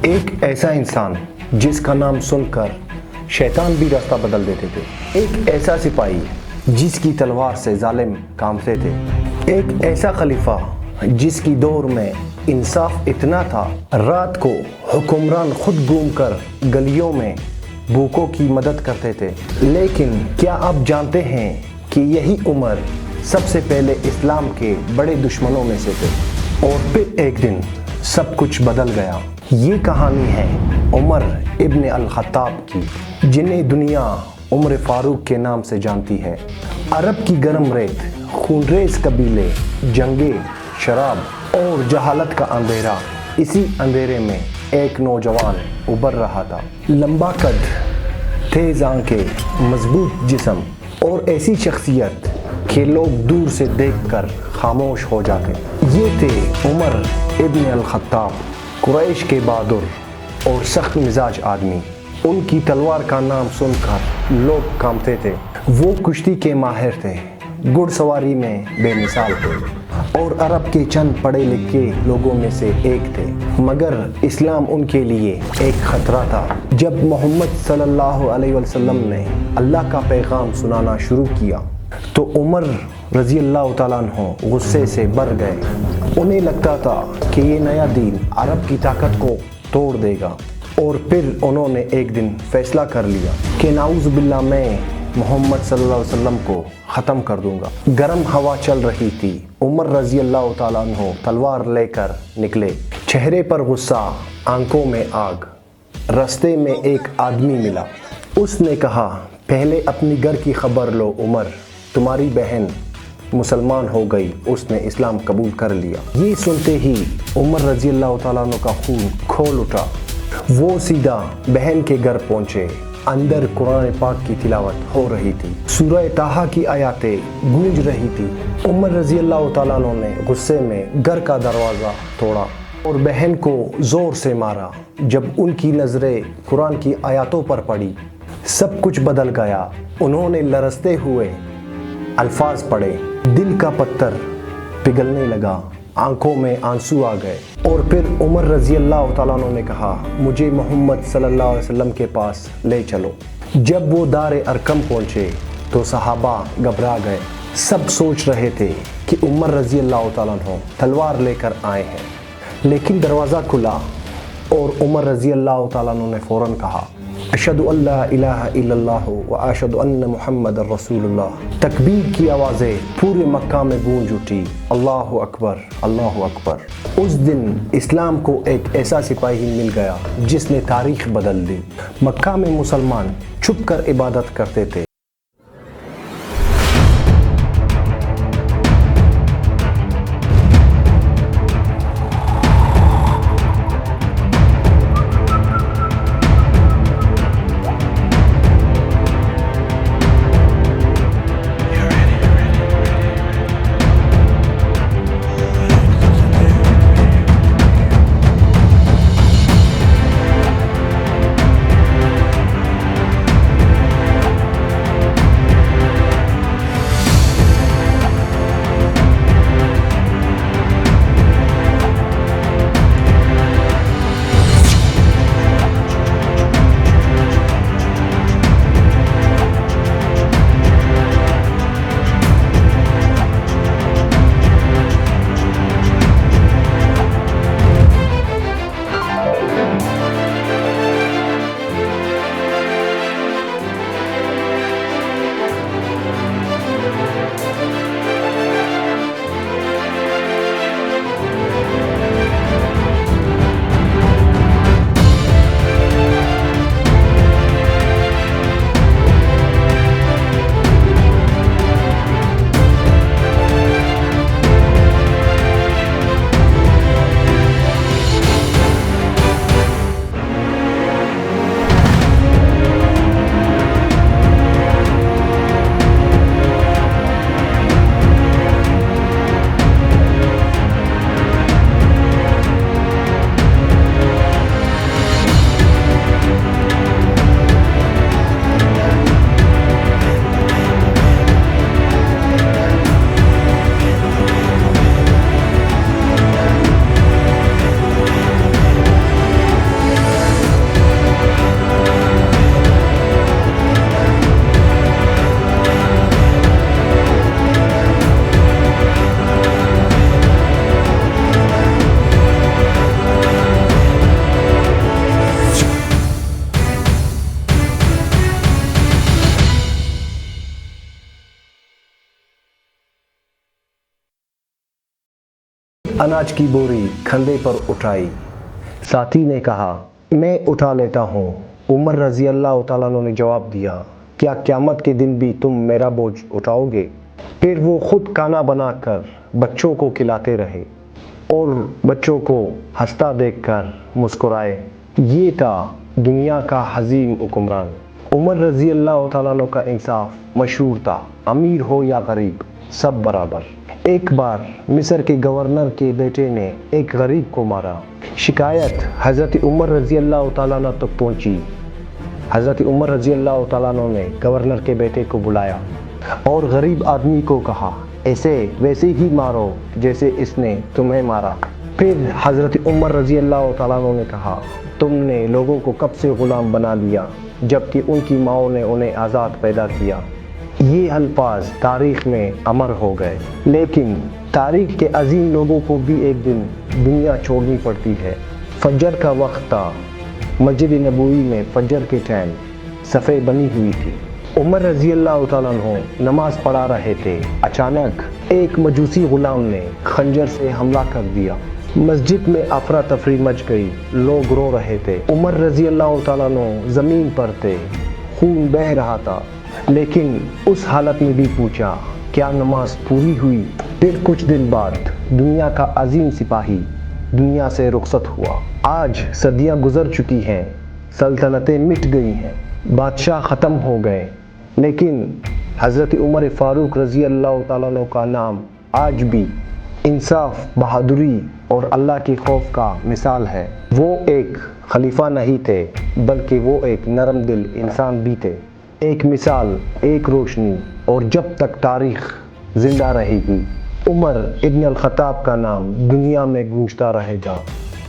ایک ایسا انسان جس کا نام سن کر شیطان بھی راستہ بدل دیتے تھے، ایک ایسا سپاہی جس کی تلوار سے ظالم کانپتے تھے، ایک ایسا خلیفہ جس کی دور میں انصاف اتنا تھا رات کو حکمران خود گھوم کر گلیوں میں بھوکوں کی مدد کرتے تھے۔ لیکن کیا آپ جانتے ہیں کہ یہی عمر سب سے پہلے اسلام کے بڑے دشمنوں میں سے تھے، اور پھر ایک دن سب کچھ بدل گیا۔ یہ کہانی ہے عمر ابن الخطاب کی، جنہیں دنیا عمر فاروق کے نام سے جانتی ہے۔ عرب کی گرم ریت، خونریز قبیلے، جنگیں، شراب اور جہالت کا اندھیرا، اسی اندھیرے میں ایک نوجوان ابھر رہا تھا۔ لمبا قد، تیز آنکھیں، مضبوط جسم اور ایسی شخصیت کہ لوگ دور سے دیکھ کر خاموش ہو جاتے۔ یہ تھے عمر ابن الخطاب، قریش کے بہادر اور سخت مزاج آدمی۔ ان کی تلوار کا نام سن کر لوگ کانپتے تھے۔ وہ کشتی کے ماہر تھے، گھڑ سواری میں بے مثال تھے اور عرب کے چند پڑھے لکھے لوگوں میں سے ایک تھے۔ مگر اسلام ان کے لیے ایک خطرہ تھا۔ جب محمد صلی اللہ علیہ وسلم نے اللہ کا پیغام سنانا شروع کیا تو عمر رضی اللہ تعالیٰ عنہ غصے سے بھر گئے۔ انہیں لگتا تھا کہ یہ نیا دین عرب کی طاقت کو توڑ دے گا، اور پھر انہوں نے ایک دن فیصلہ کر لیا کہ نعوذ باللہ میں محمد صلی اللہ علیہ وسلم کو ختم کر دوں گا۔ گرم ہوا چل رہی تھی۔ عمر رضی اللہ تعالیٰ عنہ تلوار لے کر نکلے، چہرے پر غصہ، آنکھوں میں آگ۔ راستے میں ایک آدمی ملا۔ اس نے کہا، پہلے اپنی گھر کی خبر لو عمر، تمہاری بہن مسلمان ہو گئی، اس نے اسلام قبول کر لیا۔ یہ سنتے ہی عمر رضی اللہ تعالیٰ عنہ کا خون کھول اٹھا۔ وہ سیدھا بہن کے گھر پہنچے۔ اندر قرآن پاک کی تلاوت ہو رہی تھی، سورہ طٰہٰ کی آیاتیں گونج رہی تھی۔ عمر رضی اللہ تعالیٰ عنہ نے غصے میں گھر کا دروازہ توڑا اور بہن کو زور سے مارا۔ جب ان کی نظریں قرآن کی آیاتوں پر پڑی، سب کچھ بدل گیا۔ انہوں نے لرزتے ہوئے الفاظ پڑھے، دل کا پتھر پگھلنے لگا، آنکھوں میں آنسو آ گئے۔ اور پھر عمر رضی اللہ تعالیٰ عنہ نے کہا، مجھے محمد صلی اللہ علیہ وسلم کے پاس لے چلو۔ جب وہ دار ارقم پہنچے تو صحابہ گھبرا گئے۔ سب سوچ رہے تھے کہ عمر رضی اللہ تعالیٰ عنہ تلوار لے کر آئے ہیں، لیکن دروازہ کھلا اور عمر رضی اللہ تعالیٰ عنہ نے فوراً کہا، اشہد ان لا الہ الا اللہ و اشہد ان محمد رسول اللہ۔ تکبیر کی آوازیں پورے مکہ میں گونج اٹھی، اللہ اکبر، اللہ اکبر۔ اس دن اسلام کو ایک ایسا سپاہی مل گیا جس نے تاریخ بدل دی۔ مکہ میں مسلمان چھپ کر عبادت کرتے تھے۔ ایک اناج کی بوری کندھے پر اٹھائی، ساتھی نے کہا میں اٹھا لیتا ہوں۔ عمر رضی اللہ تعالیٰ عنہ نے جواب دیا کیا قیامت کے دن بھی تم میرا بوجھ اٹھاؤ گے؟ پھر وہ خود کھانا بنا کر بچوں کو کھلاتے رہے اور بچوں کو ہنستا دیکھ کر مسکرائے۔ یہ تھا دنیا کا عظیم حکمران۔ عمر رضی اللہ تعالیٰ عنہ کا انصاف مشہور تھا، امیر ہو یا غریب سب برابر۔ ایک بار مصر کے گورنر کے بیٹے نے ایک غریب کو مارا۔ شکایت حضرت عمر رضی اللہ تعالیٰ عنہ تک پہنچی۔ حضرت عمر رضی اللہ تعالیٰ عنہ نے گورنر کے بیٹے کو بلایا اور غریب آدمی کو کہا ایسے ویسے ہی مارو جیسے اس نے تمہیں مارا۔ پھر حضرت عمر رضی اللہ تعالیٰ عنہ نے کہا تم نے لوگوں کو کب سے غلام بنا لیا جبکہ ان کی ماؤں نے انہیں آزاد پیدا کیا۔ یہ الفاظ تاریخ میں امر ہو گئے، لیکن تاریخ کے عظیم لوگوں کو بھی ایک دن دنیا چھوڑنی پڑتی ہے۔ فجر کا وقت تھا، مسجد نبوی میں فجر کے ٹائم صفیں بنی ہوئی تھی۔ عمر رضی اللہ تعالیٰ عنہ نماز پڑھا رہے تھے، اچانک ایک مجوسی غلام نے خنجر سے حملہ کر دیا۔ مسجد میں افراتفری مچ گئی، لوگ رو رہے تھے۔ عمر رضی اللہ تعالیٰ عنہ زمین پر تھے، خون بہہ رہا تھا، لیکن اس حالت میں بھی پوچھا کیا نماز پوری ہوئی؟ پھر کچھ دن بعد دنیا کا عظیم سپاہی دنیا سے رخصت ہوا۔ آج صدیاں گزر چکی ہیں، سلطنتیں مٹ گئی ہیں، بادشاہ ختم ہو گئے، لیکن حضرت عمر فاروق رضی اللہ تعالیٰ عنہ کا نام آج بھی انصاف، بہادری اور اللہ کے خوف کا مثال ہے۔ وہ ایک خلیفہ نہیں تھے بلکہ وہ ایک نرم دل انسان بھی تھے، ایک مثال، ایک روشنی، اور جب تک تاریخ زندہ رہے گی عمر ابن الخطاب کا نام دنیا میں گونجتا رہے گا۔